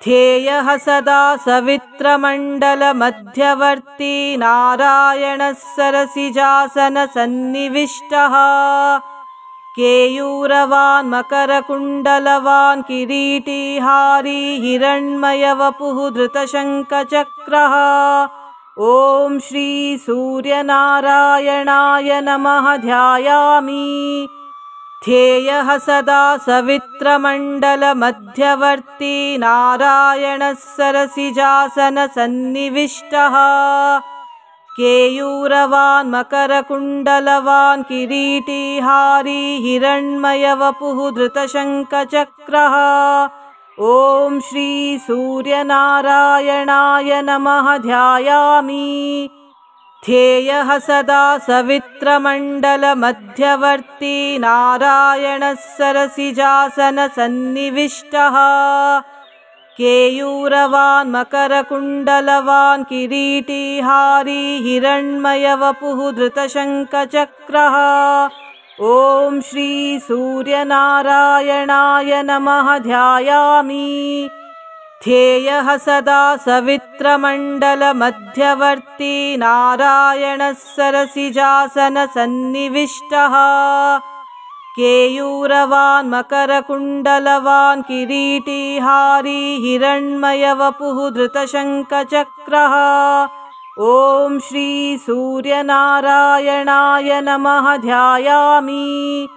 ध्येयः सदा सवित्रमण्डलमध्यवर्ती नारायणः सरसिजासनसन्निविष्टः। केयूरवान् मकरकुण्डलवान् किरीटिहारी हिरण्मयवपुः धृतशङ्खचक्रः। ॐ श्री सूर्यनारायणाय नमः ध्यायामि। ध्येयः सदा सवित्रमण्डलमध्यवर्ती नारायणः सरसिजासनसन्निविष्टः। केयूरवान् मकरकुण्डलवान् किरीटिहारी हिरण्मयवपुः धृतशङ्खचक्रः। ॐ श्री सूर्यनारायणाय नमः ध्यायामि। ध्येयः सदा सवित्रमण्डलमध्यवर्ती नारायणः सरसिजासनसन्निविष्टः। केयूरवान् मकरकुण्डलवान् किरीटिहारी हिरण्मयवपुः धृतशङ्खचक्रः। ॐ श्री सूर्यनारायणाय नमः ध्यायामि। ध्येयः सदा सवित्रमण्डलमध्यवर्ती नारायणः सरसिजासनसन्निविष्टः। केयूरवान् मकरकुण्डलवान् किरीटिहारी हिरण्मयवपुः धृतशङ्खचक्रः। ॐ श्री सूर्यनारायणाय नमः ध्यायामि।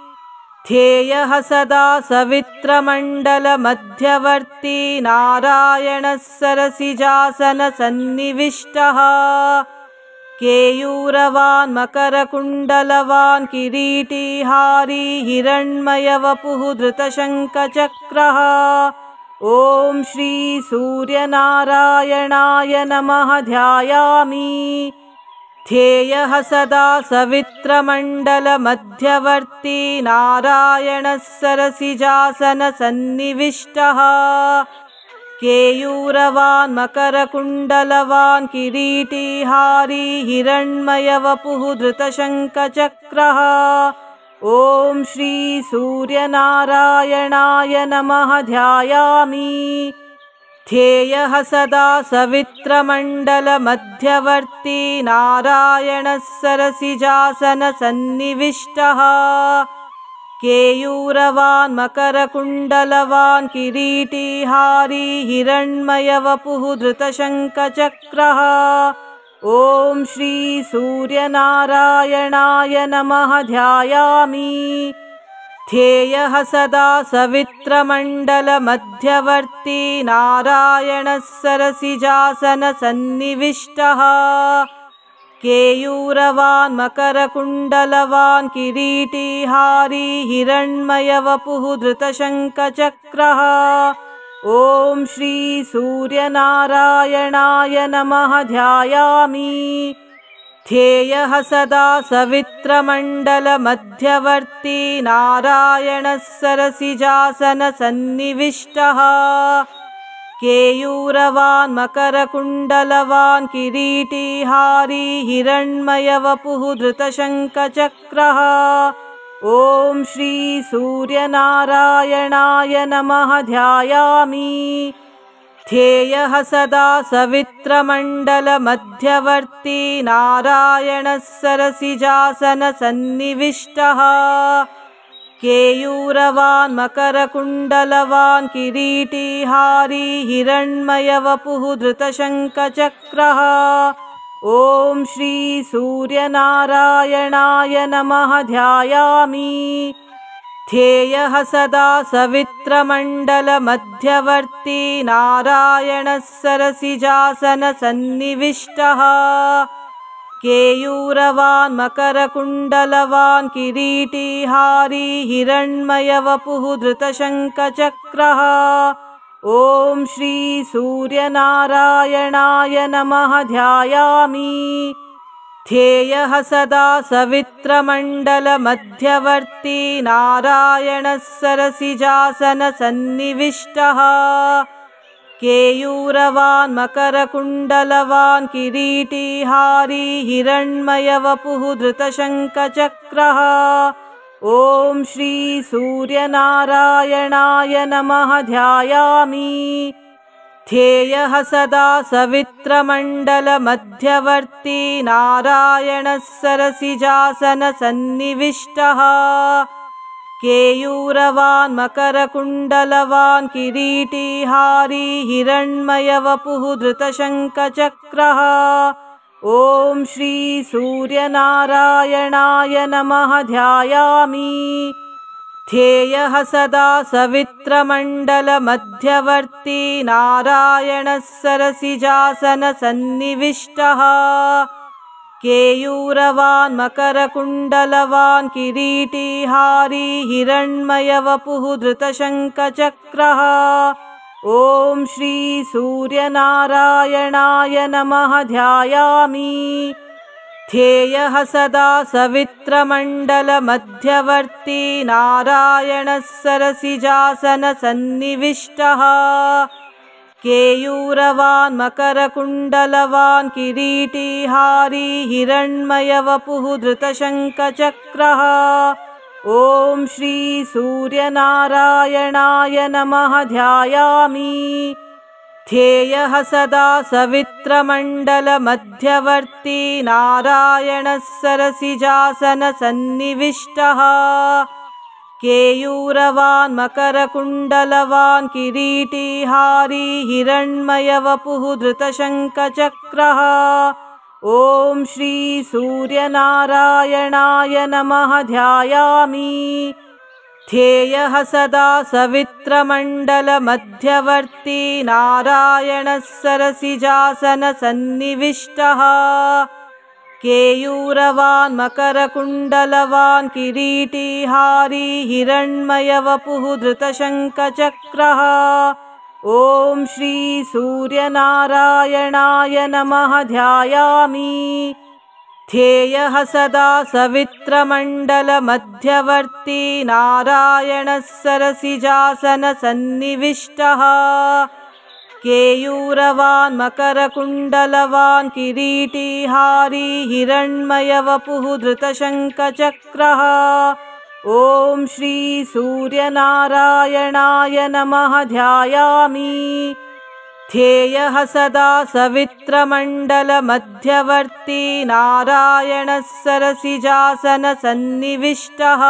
ध्येयः सदा सवित्रमण्डलमध्यवर्ती नारायणः सरसिजासनसन्निविष्टः। केयूरवान् मकरकुण्डलवान् किरीटिहारी हिरण्मयवपुः धृतशङ्खचक्रः। ॐ श्री सूर्यनारायणाय नमः ध्यायामि। ध्येयः सदा सवित्रमण्डलमध्यवर्ती नारायणः सरसिजासनसन्निविष्टः। केयूरवान् मकरकुण्डलवान् किरीटिहारी हिरण्मयवपुः धृतशङ्खचक्रः। ॐ श्री सूर्यनारायणाय नमः ध्यायामि। ध्येयः सदा सवित्रमण्डलमध्यवर्ती नारायणः सरसिजासनसन्निविष्टः। केयूरवान् मकरकुण्डलवान् किरीटिहारी हिरण्मयवपुः धृतशङ्खचक्रः। ॐ श्री सूर्यनारायणाय नमः ध्यायामि। ध्येयः सदा सवित्रमण्डलमध्यवर्ती नारायणः सरसिजासनसन्निविष्टः। केयूरवान् मकरकुण्डलवान् किरीटिहारी हिरण्मयवपुः धृतशङ्खचक्रः। ॐ श्री सूर्यनारायणाय नमः ध्यायामि। ध्येयः सदा सवित्रमण्डलमध्यवर्ती नारायणः सरसिजासनसन्निविष्टः। केयूरवान् मकरकुण्डलवान् किरीटिहारी हिरण्मयवपुः धृतशङ्खचक्रः। ॐ श्री सूर्यनारायणाय नमः ध्यायामि। ध्येयः सदा सवित्रमण्डलमध्यवर्ती नारायणः सरसिजासनसन्निविष्टः। केयूरवान् मकरकुण्डलवान् किरीटिहारी हिरण्मयवपुः धृतशङ्खचक्रः। ॐ श्री सूर्यनारायणाय नमः ध्यायामि। ध्येयः सदा सवित्रमण्डलमध्यवर्ती नारायणः सरसिजासनसन्निविष्टः। केयूरवान् मकरकुण्डलवान् किरीटिहारी हिरण्मयवपुः धृतशङ्खचक्रः। ॐ श्री सूर्यनारायणाय नमः ध्यायामि। ध्येयः सदा सवित्रमण्डलमध्यवर्ती नारायणः सरसिजासनसन्निविष्टः। केयूरवान् मकरकुण्डलवान् किरीटिहारी हिरण्मयवपुः धृतशङ्खचक्रः। ॐ श्री सूर्यनारायणाय नमः ध्यायामि। ध्येयः सदा सवित्रमण्डलमध्यवर्ती नारायणः सरसिजासनसन्निविष्टः। केयूरवान् मकरकुण्डलवान् किरीटिहारी हिरण्मयवपुः धृतशङ्खचक्रः। ॐ श्री सूर्यनारायणाय नमः ध्यायामि। ध्येयः सदा सवित्रमण्डलमध्यवर्ती नारायणः सरसिजासनसन्निविष्टः। केयूरवान् मकरकुण्डलवान् किरीटिहारी हिरण्मयवपुः धृतशङ्खचक्रः। ॐ श्री सूर्यनारायणाय नमः ध्यायामि। ध्येयः सदा सवित्रमण्डलमध्यवर्ती नारायणः सरसिजासनसन्निविष्टः। केयूरवान् मकरकुण्डलवान् किरीटिहारी हिरण्मयवपुः धृतशङ्खचक्रः। ॐ श्री सूर्यनारायणाय नमः ध्यायामि। ध्येयः सदा सवित्रमण्डलमध्यवर्ती नारायणः सरसिजासनसन्निविष्टः। केयूरवान् मकरकुण्डलवान् किरीटिहारी हिरण्मयवपुः धृतशङ्खचक्रः। ॐ श्री सूर्यनारायणाय नमः ध्यायामि। ध्येयः सदा सवित्रमण्डलमध्यवर्ती नारायणः सरसिजासनसन्निविष्टः। केयूरवान् मकरकुण्डलवान् किरीटिहारी हिरण्मयवपुः धृतशङ्खचक्रः। ॐ श्री सूर्यनारायणाय नमः ध्यायामि। ध्येयः सदा सवित्रमण्डलमध्यवर्ती नारायणः सरसिजासनसन्निविष्टः। केयूरवान् मकरकुण्डलवान् किरीटिहारी हिरण्मयवपुः धृतशङ्खचक्रः। ॐ श्री सूर्यनारायणाय नमः ध्यायामि। ध्येयः सदा सवित्रमण्डलमध्यवर्ती नारायणः सरसिजासनसन्निविष्टः।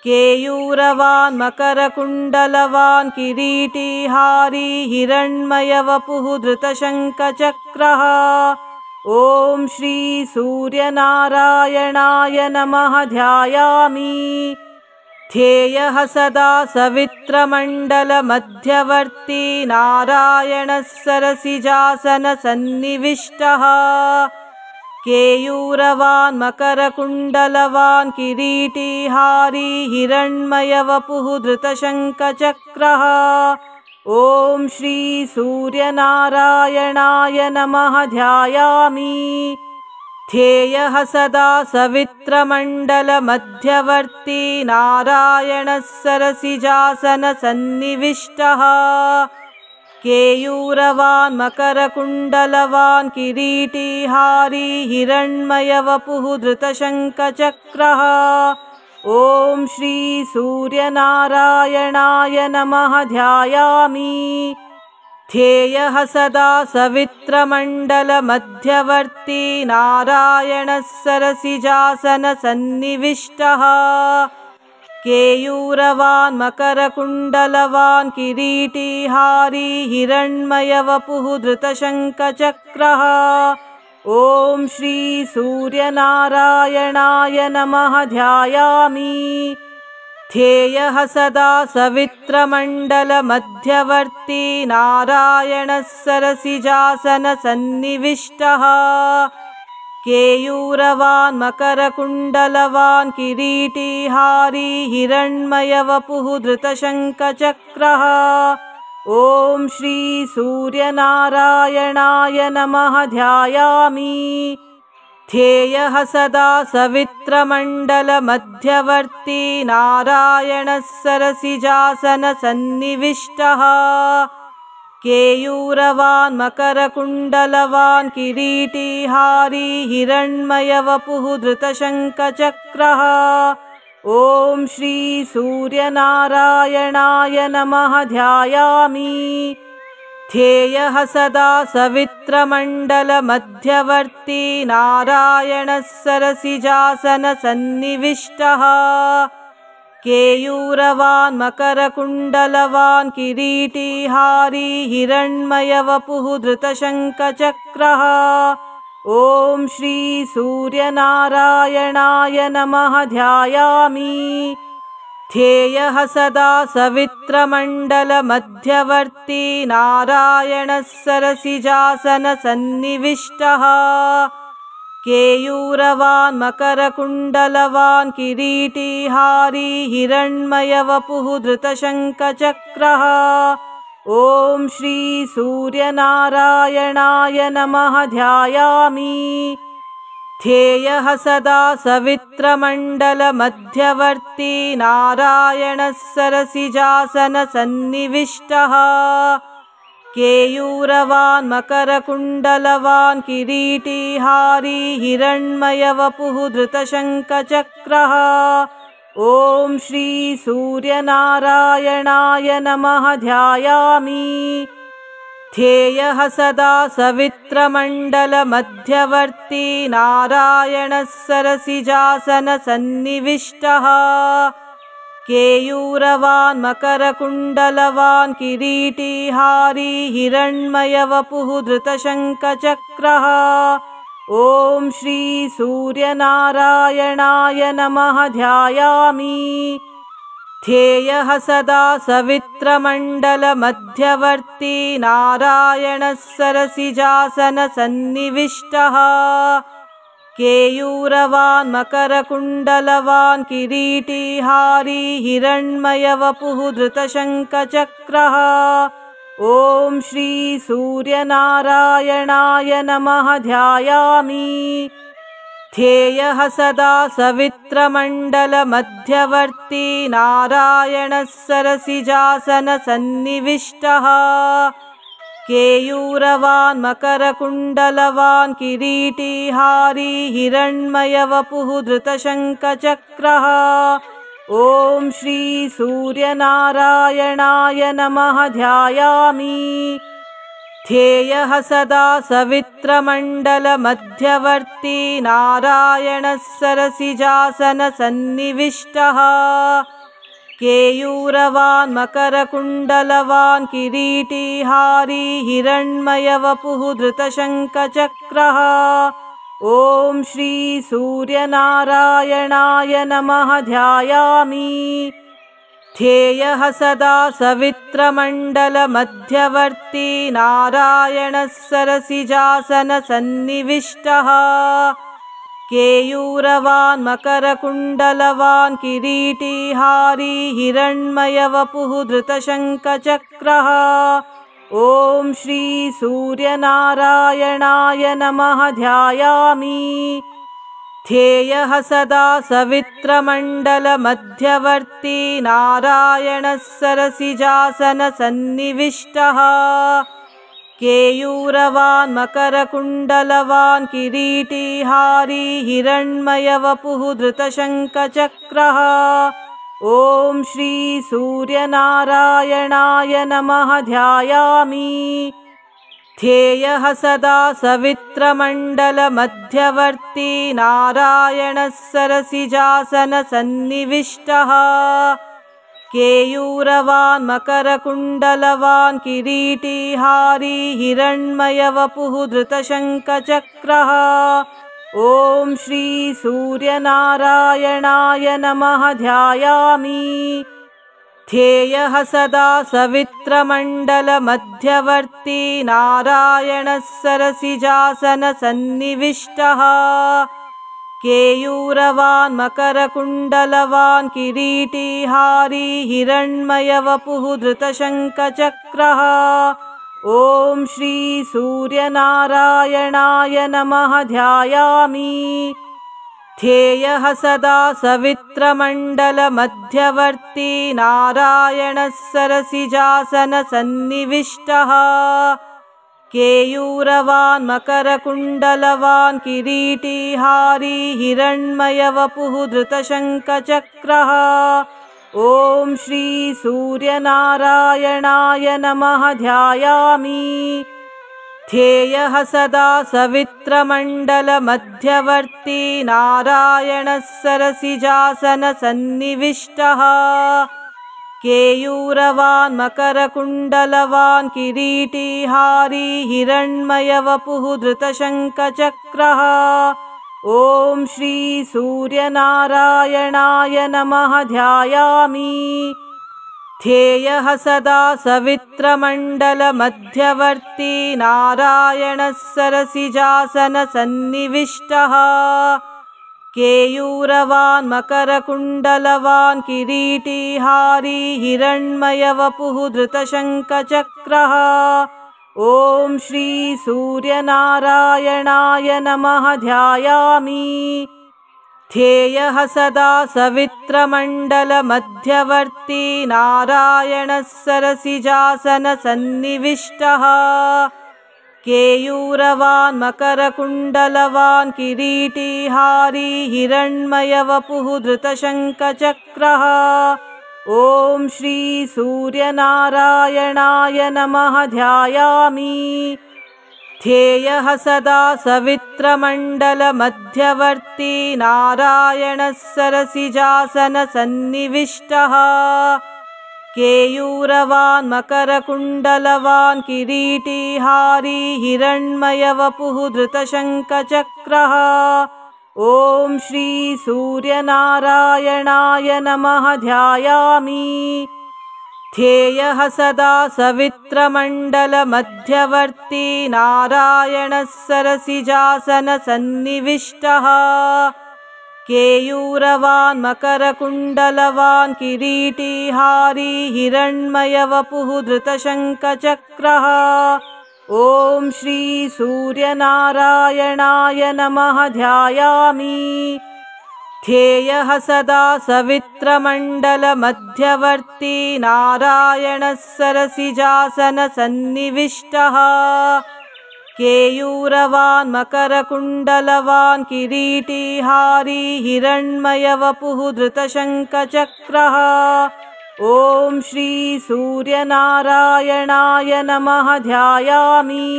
केयूरवान् मकरकुण्डलवान् किरीटिहारी हिरण्मयवपुः धृतशङ्खचक्रः। ॐ श्री सूर्यनारायणाय नमः ध्यायामि। ध्येयः सदा सवित्रमण्डलमध्यवर्ती नारायणः सरसिजासनसन्निविष्टः। केयूरवान् मकरकुण्डलवान् किरीटिहारी हिरण्मयवपुः धृतशङ्खचक्रः। ॐ श्री सूर्यनारायणाय नमः ध्यायामि। ध्येयः सदा सवित्रमण्डलमध्यवर्ती नारायणः सरसिजासनसन्निविष्टः। केयूरवान् मकरकुण्डलवान् किरीटिहारी हिरण्मयवपुः धृतशङ्खचक्रः। ॐ श्री सूर्यनारायणाय नमः ध्यायामि। ध्येयः सदा सवित्रमण्डलमध्यवर्ती नारायणः सरसिजासनसन्निविष्टः। केयूरवान् मकरकुण्डलवान् किरीटिहारी हिरण्मयवपुः धृतशङ्खचक्रः। ॐ श्री सूर्यनारायणाय नमः ध्यायामि। ध्येयः सदा सवित्रमण्डलमध्यवर्ती नारायणः सरसिजासनसन्निविष्टः। केयूरवान् मकरकुण्डलवान् किरीटिहारी हिरण्मयवपुः धृतशङ्खचक्रः। ॐ श्री सूर्यनारायणाय नमः ध्यायामि। ध्येयः सदा सवित्रमण्डलमध्यवर्ती नारायणः सरसिजासनसन्निविष्टः। केयूरवान् मकरकुण्डलवान् किरीटिहारी हिरण्मयवपुः धृतशङ्खचक्रः। ॐ श्री सूर्यनारायणाय नमः ध्यायामि। ध्येयः सदा सवित्रमण्डलमध्यवर्ती नारायणः सरसिजासनसन्निविष्टः। केयूरवान् मकरकुण्डलवान् किरीटिहारी हिरण्मयवपुः धृतशङ्खचक्रः। ॐ श्री सूर्यनारायणाय नमः ध्यायामि। ध्येयः सदा सवित्रमण्डलमध्यवर्ती नारायणः सरसिजासनसन्निविष्टः। केयूरवान् मकरकुण्डलवान् किरीटिहारी हिरण्मयवपुः धृतशङ्खचक्रः। ॐ श्री सूर्यनारायणाय नमः ध्यायामि। ध्येयः सदा सवित्रमण्डलमध्यवर्ती नारायणः सरसिजासनसन्निविष्टः। केयूरवान् मकरकुण्डलवान् किरीटिहारी हिरण्मयवपुः धृतशङ्खचक्रः। ॐ श्री सूर्यनारायणाय नमः ध्यायामि। ध्येयः सदा सवित्रमण्डलमध्यवर्ती नारायणः सरसिजासनसन्निविष्टः। केयूरवान् मकरकुण्डलवान् किरीटिहारी हिरण्मयवपुः धृतशङ्खचक्रः। ॐ श्री सूर्यनारायणाय नमः ध्यायामि। ध्येयः सदा सवित्रमण्डलमध्यवर्ती नारायणः सरसिजासनसन्निविष्टः। केयूरवान् मकरकुण्डलवान् किरीटिहारी हिरण्मयवपुः धृतशङ्खचक्रः। ॐ श्री सूर्यनारायणाय नमः ध्यायामि। ध्येयः सदा सवित्रमण्डलमध्यवर्ती नारायणः सरसिजासनसन्निविष्टः। केयूरवान् मकरकुण्डलवान् किरीटिहारी हिरण्मयवपुः धृतशङ्खचक्रः। ॐ श्री सूर्यनारायणाय नमः ध्यायामि। ध्येयः सदा सवित्रमण्डलमध्यवर्ती नारायणः सरसिजासनसन्निविष्टः। केयूरवान् मकरकुण्डलवान् किरीटिहारी हिरण्मयवपुः धृतशङ्खचक्रः। ॐ श्री सूर्यनारायणाय नमः ध्यायामि। ध्येयः सदा सवित्रमण्डलमध्यवर्ती नारायणः सरसिजासनसन्निविष्टः। केयूरवान् मकरकुण्डलवान् किरीटिहारी हिरण्मयवपुः धृतशङ्खचक्रः। ॐ श्री सूर्यनारायणाय नमः ध्यायामि। ध्येयः सदा सवित्रमण्डलमध्यवर्ती नारायणः सरसिजासनसन्निविष्टः। केयूरवान् मकरकुण्डलवान् किरीटिहारी हिरण्मयवपुः धृतशङ्खचक्रः। ॐ श्री सूर्यनारायणाय नमः ध्यायामि। ध्येयः सदा सवित्रमण्डलमध्यवर्ती नारायणः सरसिजासनसन्निविष्टः। केयूरवान् मकरकुण्डलवान् किरीटिहारी हिरण्मयवपुः धृतशङ्खचक्रः। ॐ श्री सूर्यनारायणाय नमः ध्यायामि। ध्येयः सदा सवित्रमण्डलमध्यवर्ती नारायणः सरसिजासनसन्निविष्टः। केयूरवान् मकरकुण्डलवान् किरीटिहारी हिरण्मयवपुः धृतशङ्खचक्रः। ॐ श्री सूर्यनारायणाय नमः ध्यायामि। ध्येयः सदा सवित्रमण्डलमध्यवर्ती नारायणः सरसिजासनसन्निविष्टः। केयूरवान् मकरकुण्डलवान् किरीटिहारी हिरण्मयवपुः धृतशङ्खचक्रः। ॐ श्री सूर्यनारायणाय नमः ध्यायामि। ध्येयः सदा सवित्रमण्डलमध्यवर्ती नारायणः सरसिजासनसन्निविष्टः। केयूरवान् मकरकुण्डलवान् किरीटिहारी हिरण्मयवपुः धृतशङ्खचक्रः। ॐ श्री सूर्यनारायणाय नमः ध्यायामि। ध्येयः सदा सवित्रमण्डलमध्यवर्ती नारायणः सरसिजासनसन्निविष्टः। केयूरवान् मकरकुण्डलवान् किरीटिहारी हिरण्मयवपुः धृतशङ्खचक्रः। ॐ श्री सूर्यनारायणाय नमः ध्यायामि। ध्येयः सदा सवित्रमण्डलमध्यवर्ती नारायणः सरसिजासनसन्निविष्टः। केयूरवान् मकरकुण्डलवान् किरीटिहारी हिरण्मयवपुः धृतशङ्खचक्रः। ॐ श्री सूर्यनारायणाय नमः ध्यायामि। ध्येयः सदा सवित्रमण्डलमध्यवर्ती नारायणः सरसिजासनसन्निविष्टः। केयूरवान् मकरकुण्डलवान् किरीटिहारी हिरण्मयवपुः धृतशङ्खचक्रः। ॐ श्री सूर्यनारायणाय नमः ध्यायामि। ध्येयः सदा सवित्रमण्डलमध्यवर्ती नारायणः सरसिजासनसन्निविष्टः केयूरवान् मकरकुण्डलवान् किरीटिहारी हिरण्मयवपुः धृतशङ्खचक्रः। ॐ श्री सूर्यनारायणाय नमः ध्यायामि। ध्येयः सदा सवित्रमण्डलमध्यवर्ती नारायणः सरसिजासनसन्निविष्टः केयूरवान् मकरकुण्डलवान् किरीटिहारी हिरण्मयवपुः धृतशङ्खचक्रः। ॐ श्री सूर्यनारायणाय नमः ध्यायामि।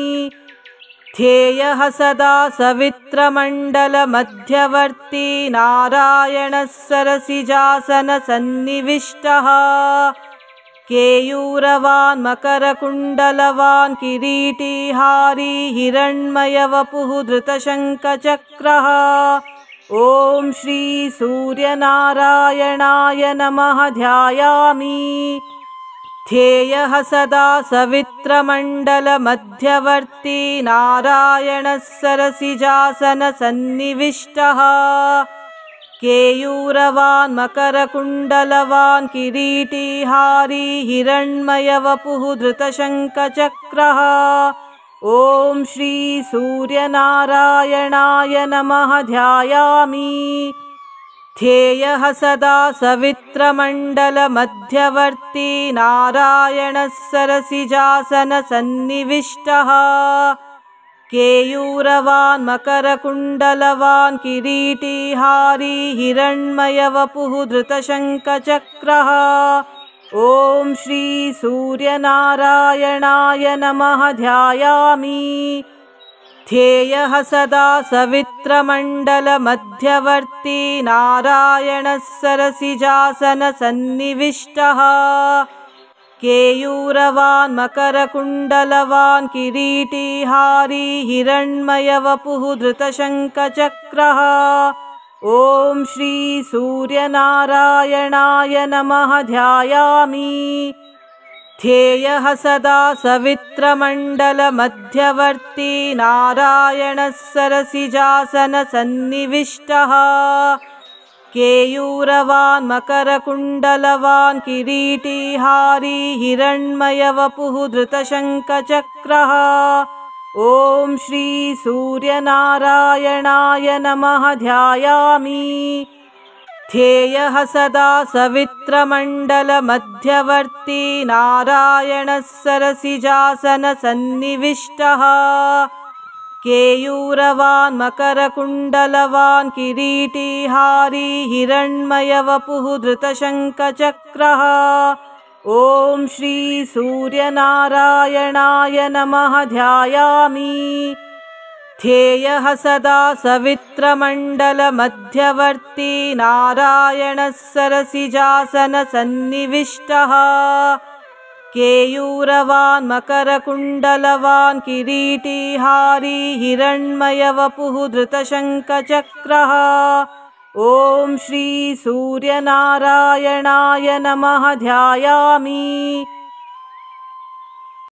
ध्येयः सदा सवित्रमण्डलमध्यवर्ती नारायणः सरसिजासनसन्निविष्टः केयूरवान् मकरकुण्डलवान् किरीटिहारी हिरण्मयवपुः धृतशङ्खचक्रः। ॐ श्री सूर्यनारायणाय नमः ध्यायामि। ध्येयः सदा सवित्रमण्डलमध्यवर्ती नारायणः सरसिजासनसन्निविष्टः केयूरवान् मकरकुण्डलवान् किरीटिहारी हिरण्मयवपुः धृतशङ्खचक्रः। ॐ श्री सूर्यनारायणाय नमः ध्यायामि। ध्येयः सदा सवित्रमण्डलमध्यवर्ती नारायणः सरसिजासनसन्निविष्टः केयूरवान् मकरकुण्डलवान् किरीटिहारी हिरण्मयवपुः धृतशङ्खचक्रः। ॐ श्री सूर्यनारायणाय नमः ध्यायामि। ध्येयः सदा सवित्रमण्डलमध्यवर्ती नारायणः सरसिजासनसन्निविष्टः केयूरवान् मकरकुण्डलवान् किरीटिहारी हिरण्मयवपुः धृतशङ्खचक्रः। ॐ श्री सूर्यनारायणाय नमः ध्यायामि। ध्येयः सदा सवित्रमण्डलमध्यवर्ती नारायणः सरसिजासनसन्निविष्टः केयूरवान् मकरकुण्डलवान् किरीटिहारी हिरण्मयवपुः धृतशङ्खचक्रः। ॐ श्री सूर्यनारायणाय नमः ध्यायामि। ध्येयः सदा सवित्रमण्डलमध्यवर्ती नारायणः सरसिजासनसन्निविष्टः केयूरवान् मकरकुण्डलवान् किरीटिहारी हिरण्मयवपुः धृतशङ्खचक्रः। ॐ श्री सूर्यनारायणाय नमः ध्यायामि। ध्येयः सदा सवित्रमण्डलमध्यवर्ती नारायणः सरसिजासनसन्निविष्टः केयूरवान् मकरकुण्डलवान् किरीटिहारी हिरण्मयवपुः धृतशङ्खचक्रः। ॐ श्री सूर्यनारायणाय नमः ध्यायामि।